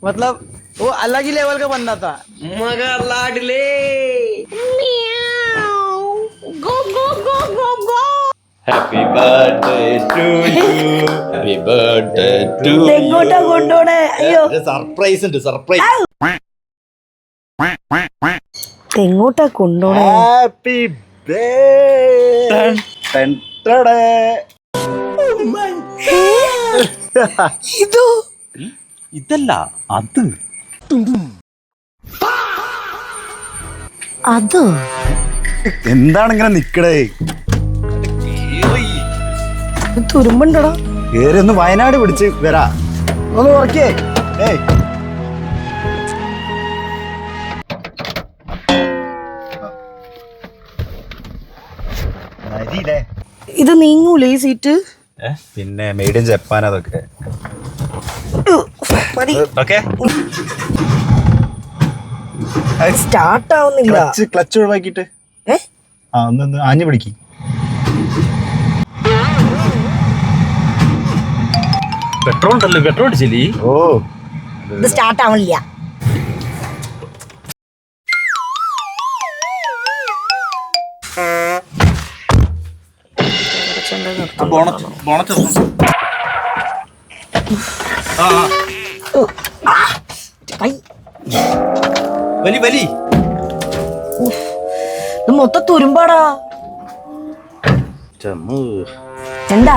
मतलब वो अलग ही लेवल का बंदा था। मगर लाडले गो गो गो गो गो। Happy birthday to you. Happy birthday to you. എങ്ങോട്ടാ കൊണ്ടോണേ? അയ്യോ സർപ്രൈസ് ഉണ്ട് സർപ്രൈസ്. എങ്ങോട്ടാ കൊണ്ടോണേ? Happy birthday. ഇതോ ഇതല്ല അത്. അതോ എന്താണ് ഇങ്ങനെ നിക്കടേ? തുരുമ്പുണ്ടോ? കേറി ഒന്ന് വയനാട് പിടിച്ച് വരാ. ഒന്ന് ഉറക്കേ. ഏയ് നരിയില്ലേ? ഇത് നീങ്ങൂലേ ഈ സീറ്റ്? പിന്നെ മെയ്ഡ് ഇൻ ജപ്പാൻ അതൊക്കെ. മതി. ഓക്കെ സ്റ്റാർട്ട് ആവുന്നില്ല. ക്ലച്ച് ഒഴിവാക്കിട്ട് ഏ ആ ഒന്ന് ആഞ്ഞു പിടിക്ക്. പെട്രോൾ ഉണ്ടല്ലോ, പെട്രോൾ അടിച്ചില്ലേ? ഓ ഇത് സ്റ്റാർട്ട് ആവണില്ല. കൈ വലി വലി. ഇത് മൊത്തം തുരുമ്പാടാ. എന്താ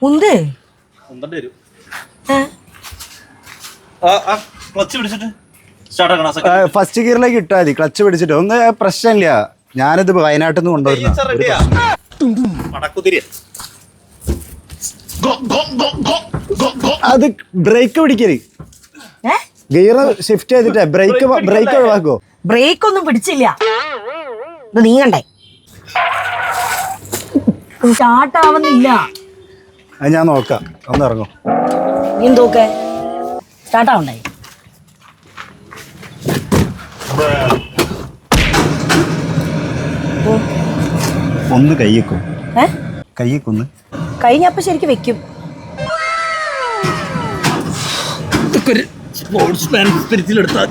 ഉന്തേ? ക്ലച്ച് പിടിച്ചിട്ട് സ്റ്റാർട്ട് ആക്കണം. ഫസ്റ്റ് ഗിയറിലേക്ക് ഇട്ടാ മതി. ക്ലച്ച് പിടിച്ചിട്ട് ഒന്ന് പ്രശ്നമില്ല. ഞാനിത് വയനാട്ടിൽ നിന്ന് കൊണ്ടുവരുന്ന അത് ബ്രേക്ക് പിടിക്കല്. ഗിയർ ഷിഫ്റ്റ് ചെയ്തിട്ടേ ബ്രേക്ക് ഒഴിവാക്കോ? ബ്രേക്ക് ഒന്നും പിടിച്ചില്ല. ഇത് നീങ്ങണ്ടേ? സ്റ്റാർട്ട് ആവുന്നില്ല. അത് ഞാൻ നോക്കാം. ഒന്ന് ഇറങ്ങും. നീ എന്തോക്കെ സ്റ്റാർട്ട് ആവണ്ടേ? ഒന്ന് കയ്യേക്കും. കയ്യേക്കൊന്ന് കഴിഞ്ഞപ്പോ ശരിക്കും വെക്കും. സ്പോർട്സ് മാൻ സ്പിരിറ്റിൽ എടുത്താൽ